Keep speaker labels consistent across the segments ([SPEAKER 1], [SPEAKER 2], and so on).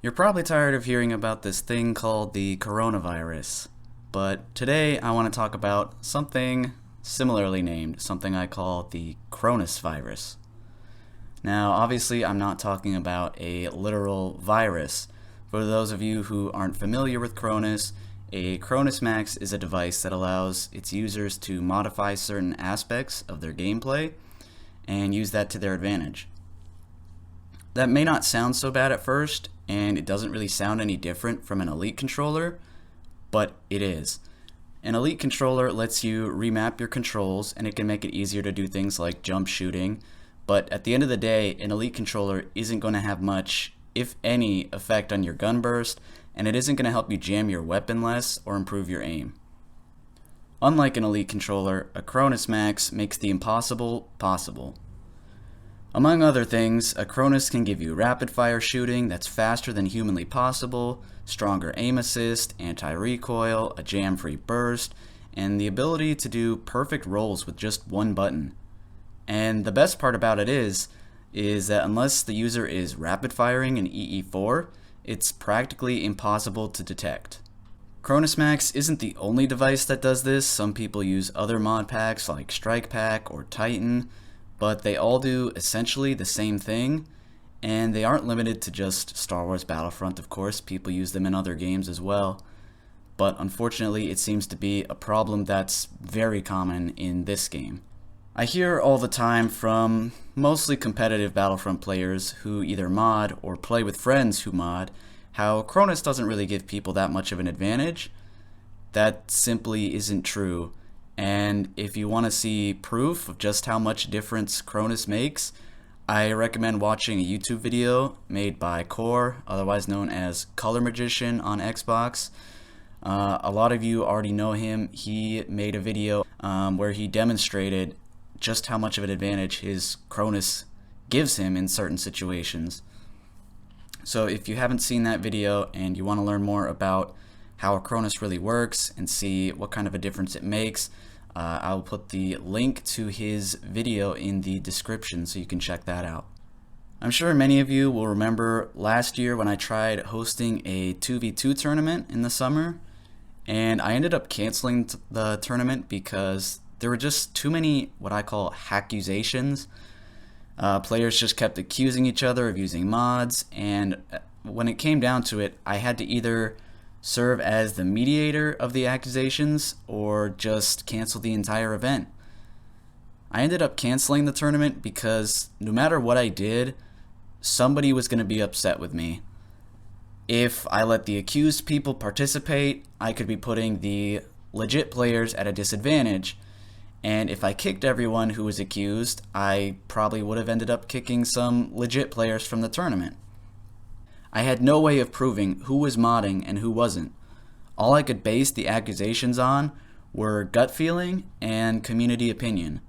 [SPEAKER 1] You're probably tired of hearing about this thing called the coronavirus, but today I want to talk about something similarly named, something I call the Cronusvirus. Now, obviously, I'm not talking about a literal virus. For those of you who aren't familiar with Cronus, a Cronusmax is a device that allows its users to modify certain aspects of their gameplay and use that to their advantage. That may not sound so bad at first, and it doesn't really sound any different from an Elite controller, but it is. An Elite controller lets you remap your controls, and it can make it easier to do things like jump shooting, but at the end of the day, an Elite controller isn't going to have much, if any, effect on your gun burst, and it isn't going to help you jam your weapon less or improve your aim. Unlike an Elite controller, a Cronusmax makes the impossible possible. Among other things, a Cronus can give you rapid-fire shooting that's faster than humanly possible, stronger aim assist, anti-recoil, a jam-free burst, and the ability to do perfect rolls with just one button. And the best part about it is that unless the user is rapid-firing in EE4, it's practically impossible to detect. Cronusmax isn't the only device that does this. Some people use other mod packs like Strike Pack or Titan, but they all do essentially the same thing, and they aren't limited to just Star Wars Battlefront, of course. People use them in other games as well, but unfortunately it seems to be a problem that's very common in this game. I hear all the time from mostly competitive Battlefront players who either mod or play with friends who mod how Cronus doesn't really give people that much of an advantage. That simply isn't true. And if you want to see proof of just how much difference Cronus makes, I recommend watching a YouTube video made by Core, otherwise known as Color Magician on Xbox. A lot of you already know him. He made a video where he demonstrated just how much of an advantage his Cronus gives him in certain situations. So if you haven't seen that video and you want to learn more about how a Cronus really works and see what kind of a difference it makes, I'll put the link to his video in the description so you can check that out. I'm sure many of you will remember last year when I tried hosting a 2v2 tournament in the summer, and I ended up canceling the tournament because there were just too many what I call accusations. Players just kept accusing each other of using mods, and when it came down to it, I had to either serve as the mediator of the accusations or just cancel the entire event. I ended up canceling the tournament because no matter what I did, somebody was going to be upset with me. If I let the accused people participate, I could be putting the legit players at a disadvantage, and if I kicked everyone who was accused, I probably would have ended up kicking some legit players from the tournament. I had no way of proving who was modding and who wasn't. All I could base the accusations on were gut feeling and community opinion.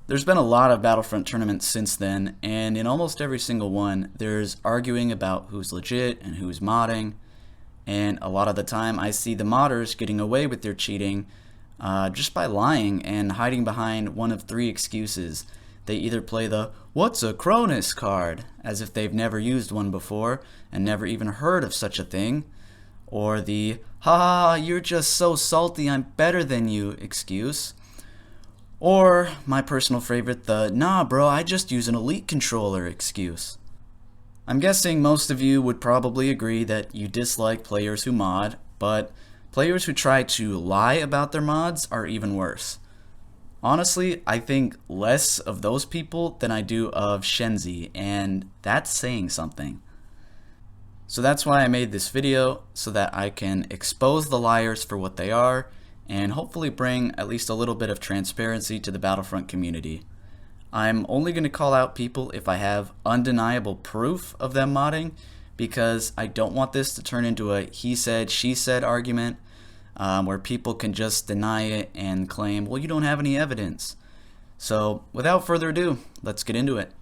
[SPEAKER 1] There's been a lot of Battlefront tournaments since then, and in almost every single one, there's arguing about who's legit and who's modding, and a lot of the time I see the modders getting away with their cheating just by lying and hiding behind one of three excuses. They either play the "what's a Cronus" card, as if they've never used one before and never even heard of such a thing, or the "ha, you're just so salty, I'm better than you" excuse, or my personal favorite, the "nah bro, I just use an Elite controller" excuse. I'm guessing most of you would probably agree that you dislike players who mod, but players who try to lie about their mods are even worse. Honestly, I think less of those people than I do of Shenzi, and that's saying something. So that's why I made this video, so that I can expose the liars for what they are, and hopefully bring at least a little bit of transparency to the Battlefront community. I'm only going to call out people if I have undeniable proof of them modding, because I don't want this to turn into a he said, she said argument, where people can just deny it and claim, well, you don't have any evidence. So without further ado, let's get into it.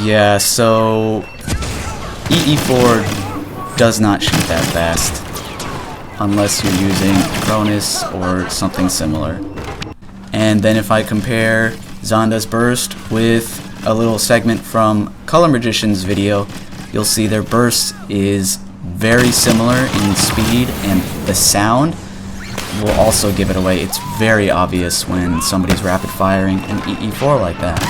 [SPEAKER 1] Yeah, so EE4 does not shoot that fast unless you're using Cronus or something similar. And then if I compare Zonda's burst with a little segment from Color Magician's video, you'll see their burst is very similar in speed, and the sound will also give it away. It's very obvious when somebody's rapid firing an EE4 like that.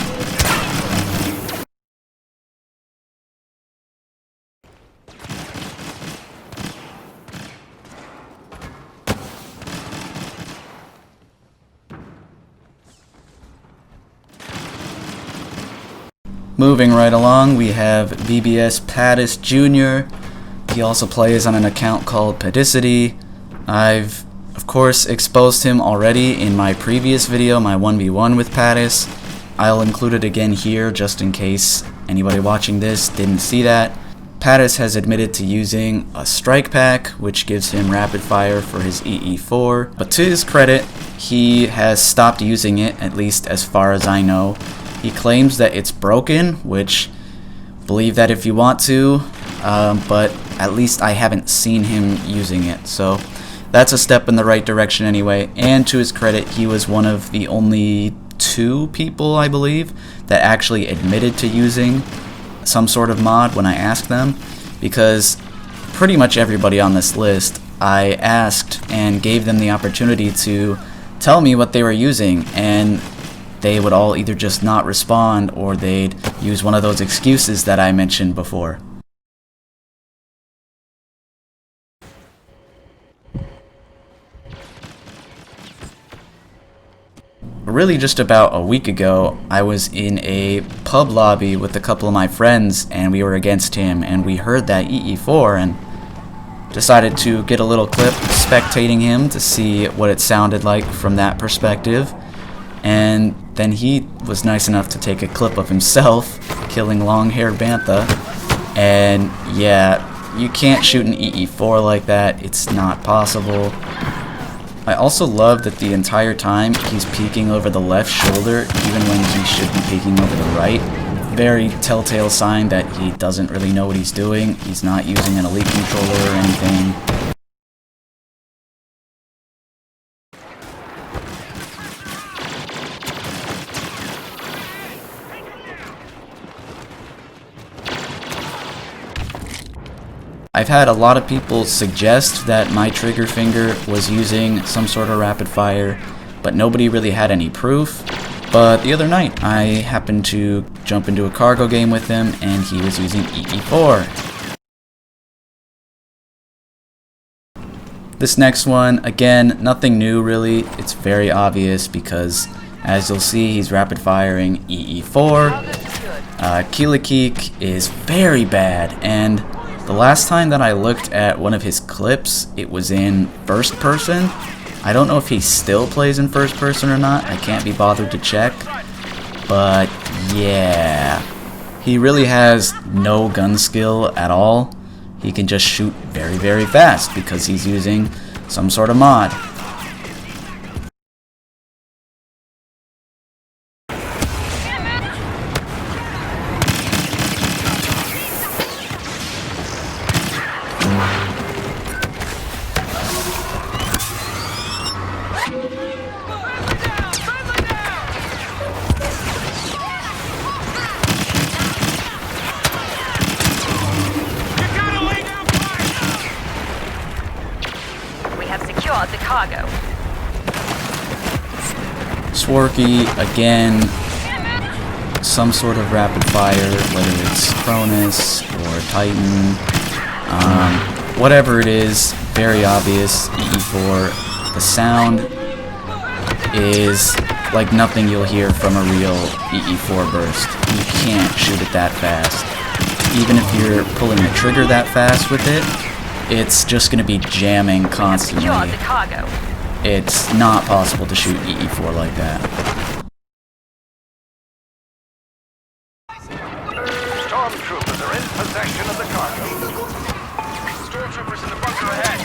[SPEAKER 1] Moving right along, we have VBS Pattis Jr. He also plays on an account called Pedicity. I've, of course, exposed him already in my previous video, my 1v1 with Pattis. I'll include it again here just in case anybody watching this didn't see that. Pattis has admitted to using a strike pack, which gives him rapid fire for his EE4, but to his credit, he has stopped using it, at least as far as I know. He claims that it's broken, which, believe that if you want to, but at least I haven't seen him using it, so that's a step in the right direction anyway. And to his credit, he was one of the only 2 people, I believe, that actually admitted to using some sort of mod when I asked them, because pretty much everybody on this list I asked and gave them the opportunity to tell me what they were using, and they would all either just not respond or they'd use one of those excuses that I mentioned before. Really, just about a week ago, I was in a pub lobby with a couple of my friends, and we were against him, and we heard that EE4 and decided to get a little clip spectating him to see what it sounded like from that perspective. And then he was nice enough to take a clip of himself killing long-haired Bantha. And yeah, you can't shoot an EE4 like that. It's not possible. I also love that the entire time he's peeking over the left shoulder, even when he should be peeking over the right. Very telltale sign that he doesn't really know what he's doing. He's not using an elite controller or anything. I've had a lot of people suggest that my trigger finger was using some sort of rapid fire, but nobody really had any proof. But the other night, I happened to jump into a cargo game with him, and he was using EE4. This next one, again, nothing new really. It's very obvious because, as you'll see, he's rapid firing EE4. Kilakik is very bad, and the last time that I looked at one of his clips, it was in first person. I don't know if he still plays in first person or not. I can't be bothered to check. But yeah, he really has no gun skill at all. He can just shoot very, very fast because he's using some sort of mod.
[SPEAKER 2] The cargo.
[SPEAKER 1] Swarky, again, some sort of rapid fire, whether it's Cronus or Titan, whatever it is, very obvious, EE4. The sound is like nothing you'll hear from a real EE4 burst. You can't shoot it that fast. Even if you're pulling the trigger that fast with it, it's just going to be jamming constantly. It's not possible to shoot EE4 like that.
[SPEAKER 3] Stormtroopers are in possession of the cargo. Stormtroopers in the bunker ahead.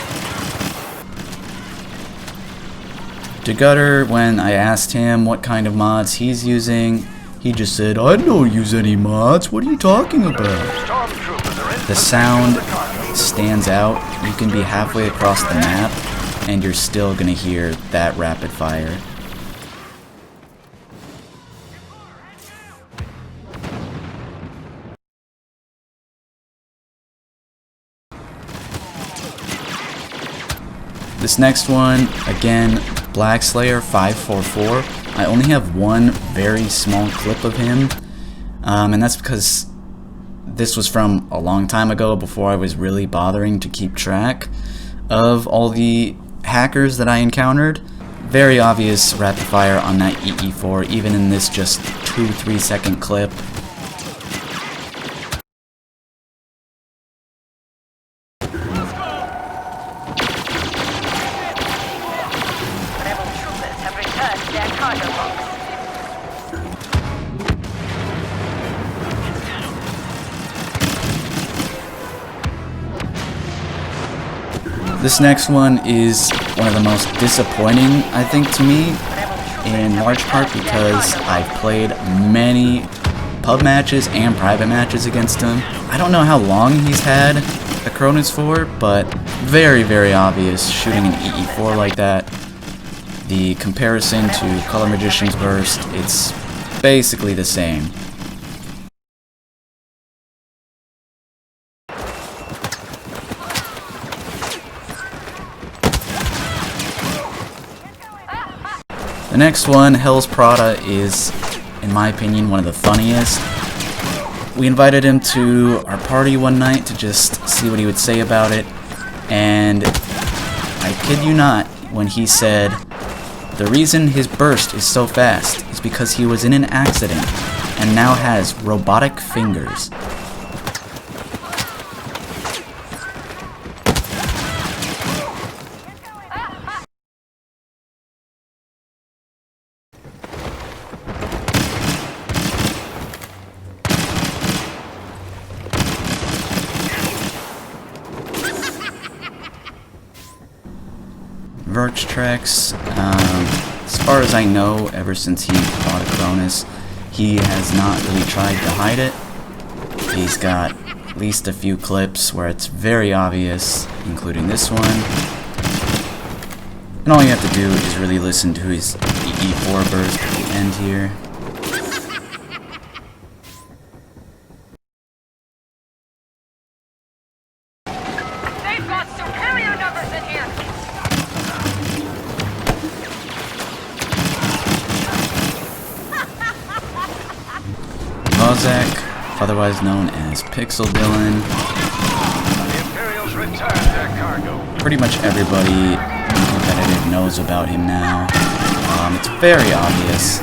[SPEAKER 1] DeGutter, when I asked him what kind of mods he's using, He just said, "I don't use any mods. What are you talking about?"
[SPEAKER 3] Stormtroopers are in
[SPEAKER 1] The
[SPEAKER 3] possession
[SPEAKER 1] sound
[SPEAKER 3] of the cargo.
[SPEAKER 1] stands out. You can be halfway across the map, and you're still gonna hear that rapid fire. This next one, again, Blackslayer 544. I only have one very small clip of him, and that's because this was from a long time ago before I was really bothering to keep track of all the hackers that I encountered. Very obvious rapid fire on that EE4, even in this just 2-3 second clip.
[SPEAKER 2] Rebel troopers have returned to their cargo box.
[SPEAKER 1] This next one is one of the most disappointing, I think, to me, in large part because I've played many pub matches and private matches against him. I don't know how long he's had a Cronus for, but very, very obvious shooting an EE4 like that. The comparison to Color Magician's Burst, it's basically the same. The next one, Hell's Prada, is, in my opinion, one of the funniest. We invited him to our party one night to just see what he would say about it, and I kid you not when he said the reason his burst is so fast is because he was in an accident and now has robotic fingers. Verchtrex, as far as I know, ever since he bought a Cronus, he has not really tried to hide it. He's got at least a few clips where it's very obvious, including this one. And all you have to do is really listen to his EE4 burst at the end here.
[SPEAKER 2] They've got superior numbers in here!
[SPEAKER 1] Kozak, otherwise known as Pixel Dylan.
[SPEAKER 3] The Imperials returned their cargo.
[SPEAKER 1] Pretty much everybody in competitive knows about him now. It's very obvious.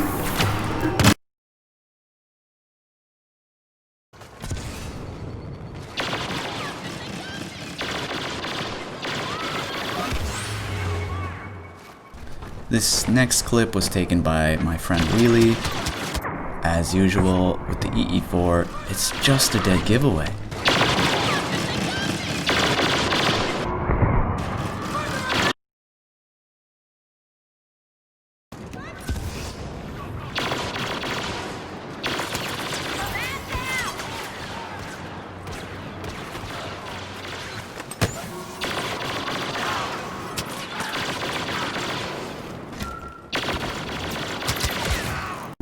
[SPEAKER 1] This next clip was taken by my friend Wheelie. As usual, with the EE4, it's just a dead giveaway.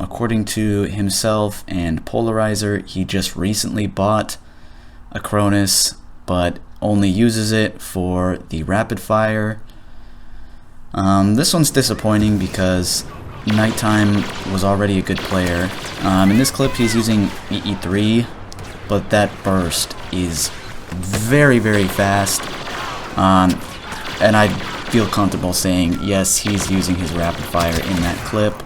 [SPEAKER 1] According to himself and Polarizer, he just recently bought a Cronus, but only uses it for the rapid fire. This one's disappointing because Nighttime was already a good player. In this clip he's using EE3, but that burst is very, very fast. And I feel comfortable saying, yes, he's using his rapid fire in that clip.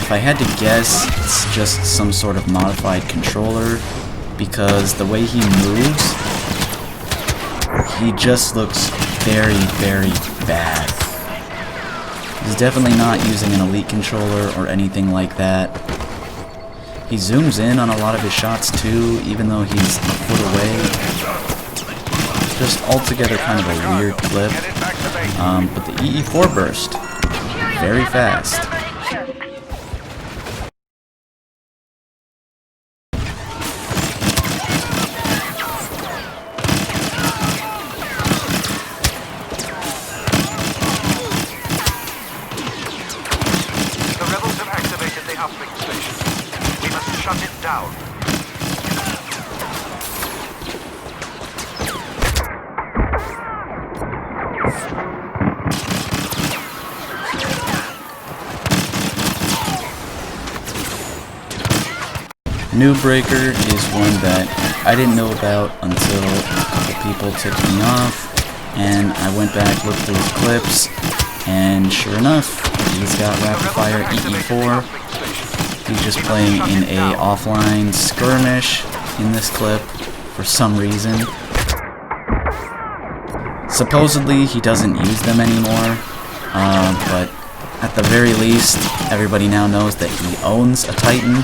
[SPEAKER 1] if I had to guess, it's just some sort of modified controller, because the way he moves, he just looks very, very bad. He's definitely not using an elite controller or anything like that. He zooms in on a lot of his shots too, even though he's a foot away. Just altogether kind of a weird clip. But the EE4 burst, very fast.
[SPEAKER 3] The rebels have activated the uplink station. We must shut it down.
[SPEAKER 1] New Breaker is one that I didn't know about until a couple people tipped me off, and I went back, looked through his clips, and sure enough, he's got rapid fire EE4. He's just playing in a offline skirmish in this clip for some reason. Supposedly he doesn't use them anymore, but at the very least, everybody now knows that he owns a Titan.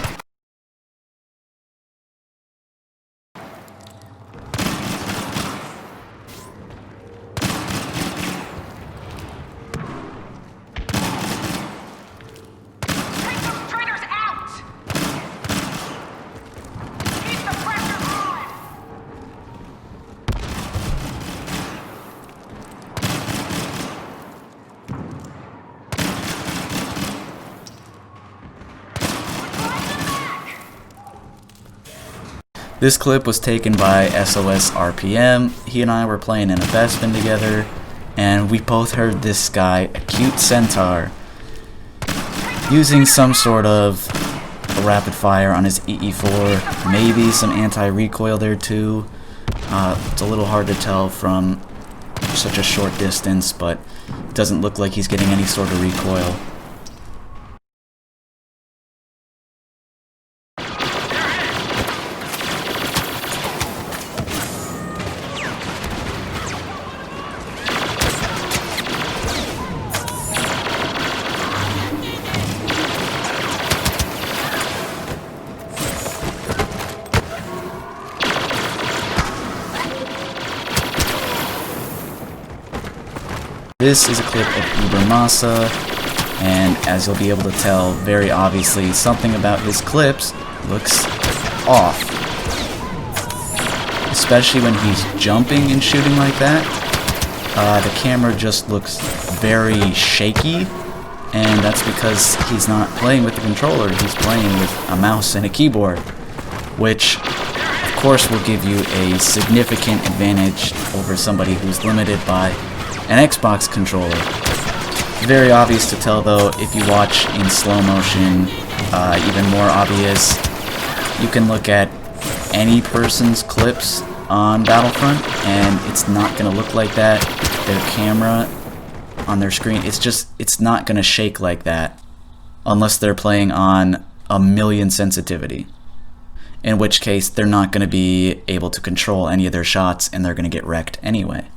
[SPEAKER 1] This clip was taken by SOS RPM. He and I were playing in a Bespin together, and we both heard this guy, Acute Centaur, using some sort of a rapid fire on his EE4, maybe some anti-recoil there too. It's a little hard to tell from such a short distance, but it doesn't look like he's getting any sort of recoil. This is a clip of Ubermasa, and as you'll be able to tell, very obviously, something about his clips looks off. Especially when he's jumping and shooting like that. The camera just looks very shaky, and that's because he's not playing with the controller, he's playing with a mouse and a keyboard, which of course will give you a significant advantage over somebody who's limited by an Xbox controller. Very obvious to tell though, if you watch in slow motion, even more obvious. You can look at any person's clips on Battlefront and it's not going to look like that. Their camera on their screen, it's not going to shake like that unless they're playing on 1,000,000 sensitivity. In which case, they're not going to be able to control any of their shots and they're going to get wrecked anyway.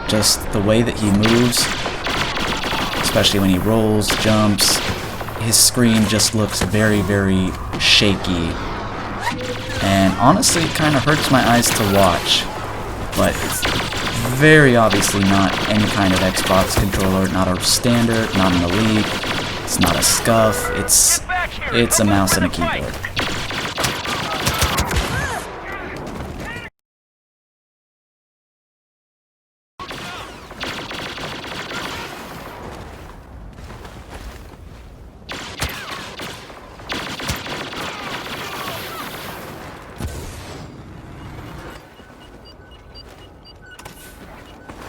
[SPEAKER 1] Just the way that he moves, especially when he rolls, jumps, his screen just looks very, very shaky. And honestly, it kind of hurts my eyes to watch. But very obviously not any kind of Xbox controller, not a standard, not an elite, it's not a scuff, it's a mouse and a keyboard.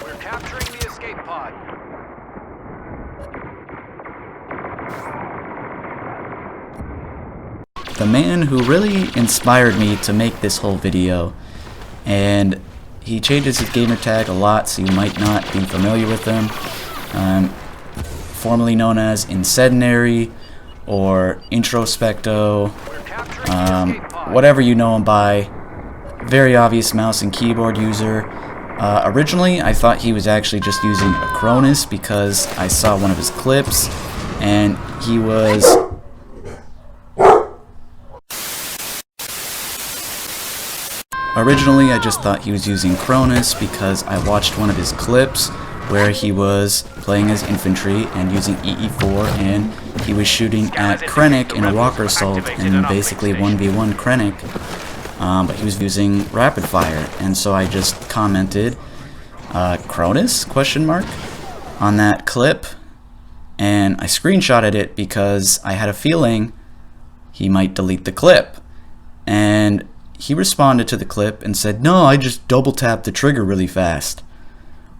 [SPEAKER 3] We're capturing the escape pod.
[SPEAKER 1] The man who really inspired me to make this whole video, and he changes his gamer tag a lot, so you might not be familiar with him, formerly known as Incendiary or Introspecto, whatever you know him by. Very obvious mouse and keyboard user. Originally, I thought he was actually just using a Cronus because I saw one of his clips, and he was... Originally, I just thought he was using Cronus because I watched one of his clips where he was playing as infantry and using EE4, and he was shooting at Krennic in a walker assault and basically 1v1 Krennic, but he was using rapid fire, and so I just commented Cronus question mark on that clip, and I screenshotted it because I had a feeling he might delete the clip, and he responded to the clip and said, "No, I just double tapped the trigger really fast."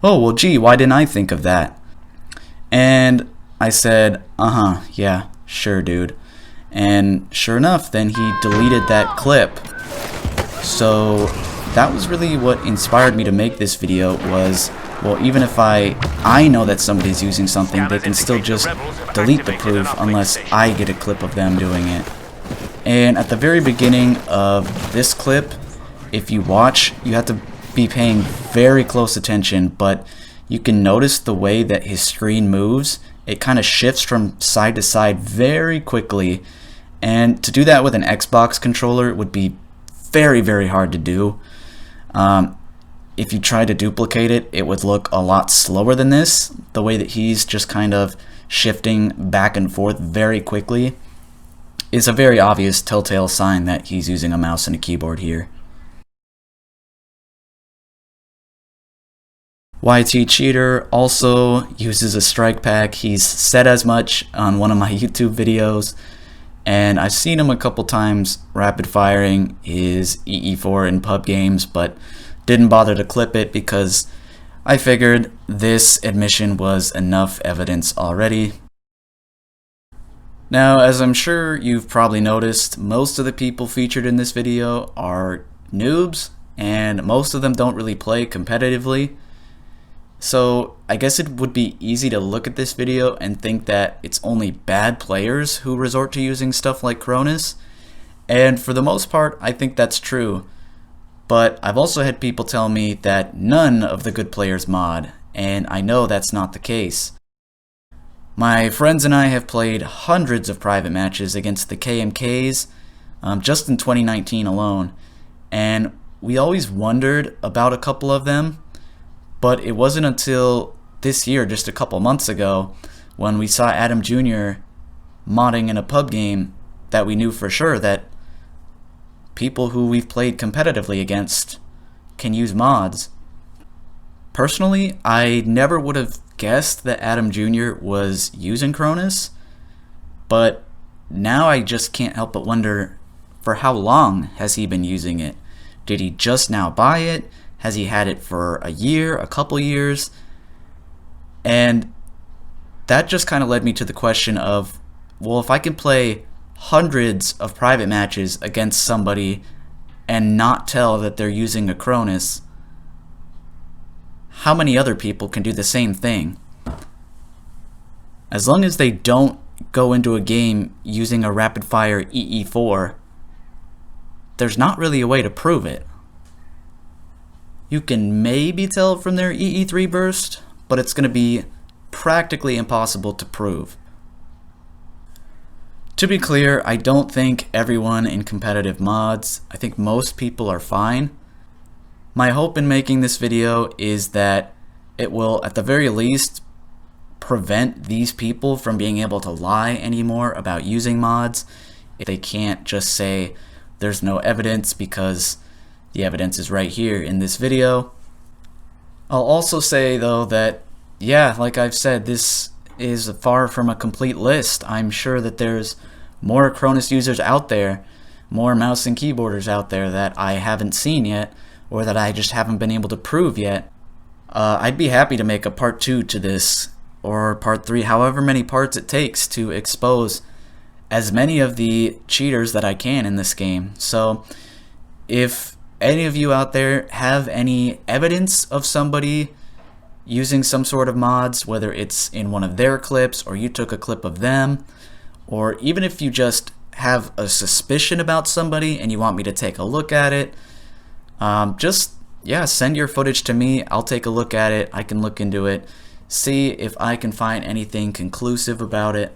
[SPEAKER 1] Oh, well gee, why didn't I think of that? And I said, yeah, sure dude. And sure enough, then he deleted that clip. So that was really what inspired me to make this video was, well, even if I know that somebody's using something, they can still just delete the proof unless I get a clip of them doing it. And at the very beginning of this clip, if you watch, you have to be paying very close attention, but you can notice the way that his screen moves. It kind of shifts from side to side very quickly, and to do that with an Xbox controller would be very, very hard to do. If you try to duplicate it, it would look a lot slower than this. The way that he's just kind of shifting back and forth very quickly is a very obvious telltale sign that he's using a mouse and a keyboard here. YT Cheater also uses a strike pack. He's said as much on one of my YouTube videos, and I've seen him a couple times rapid firing his EE4 in pub games, but didn't bother to clip it because I figured this admission was enough evidence already. Now, as I'm sure you've probably noticed, most of the people featured in this video are noobs, and most of them don't really play competitively. So I guess it would be easy to look at this video and think that it's only bad players who resort to using stuff like Cronus, and for the most part I think that's true. But I've also had people tell me that none of the good players mod, and I know that's not the case. My friends and I have played hundreds of private matches against the KMKs just in 2019 alone, and we always wondered about a couple of them, but it wasn't until this year, just a couple months ago, when we saw Adam Jr. modding in a pub game, that we knew for sure that people who we've played competitively against can use mods. Personally, I never would have guessed that Adam Jr. was using Cronus, but now I just can't help but wonder, for how long has he been using it? Did he just now buy it? Has he had it for a year, a couple years? And that just kind of led me to the question of, well, if I can play hundreds of private matches against somebody and not tell that they're using a Cronus, how many other people can do the same thing? As long as they don't go into a game using a rapid fire EE4, there's not really a way to prove it. You can maybe tell from their EE3 burst, but it's going to be practically impossible to prove. To be clear, I don't think everyone in competitive mods. I think most people are fine. My hope in making this video is that it will, at the very least, prevent these people from being able to lie anymore about using mods. If they can't just say there's no evidence because the evidence is right here in this video. I'll also say though that, yeah, like I've said, this is far from a complete list. I'm sure that there's more Cronus users out there, more mouse and keyboarders out there that I haven't seen yet, or that I just haven't been able to prove yet. I'd be happy to make a part 2 to this, or part 3, however many parts it takes to expose as many of the cheaters that I can in this game. So if any of you out there have any evidence of somebody using some sort of mods, whether it's in one of their clips or you took a clip of them, or even if you just have a suspicion about somebody and you want me to take a look at it, send your footage to me. I'll take a look at it. I can look into it, see if I can find anything conclusive about it.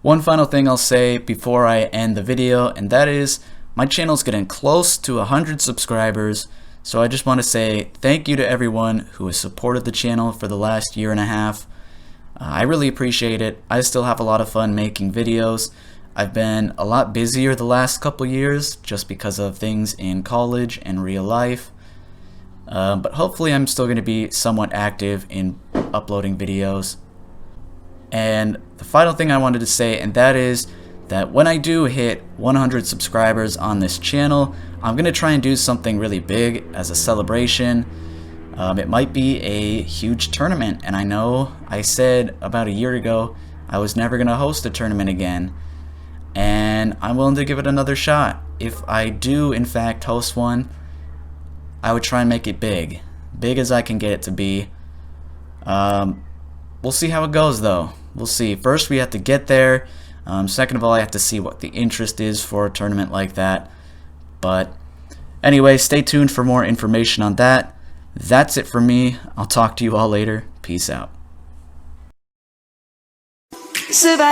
[SPEAKER 1] One final thing I'll say before I end the video, and that is my channel's getting close to 100 subscribers, so I just want to say thank you to everyone who has supported the channel for the last year and a half. I really appreciate it. I still have a lot of fun making videos. I've been a lot busier the last couple years just because of things in college and real life. But hopefully I'm still going to be somewhat active in uploading videos. And the final thing I wanted to say, and that is that when I do hit 100 subscribers on this channel, I'm going to try and do something really big as a celebration. It might be a huge tournament, and I know I said about a year ago I was never going to host a tournament again, and I'm willing to give it another shot. If I do in fact host one, I would try and make it big as I can get it to be. We'll see how it goes though. We'll see. First we have to get there. Second of all, I have to see what the interest is for a tournament like that. But anyway, stay tuned for more information on that. That's it for me. I'll talk to you all later. Peace out.
[SPEAKER 4] Survive.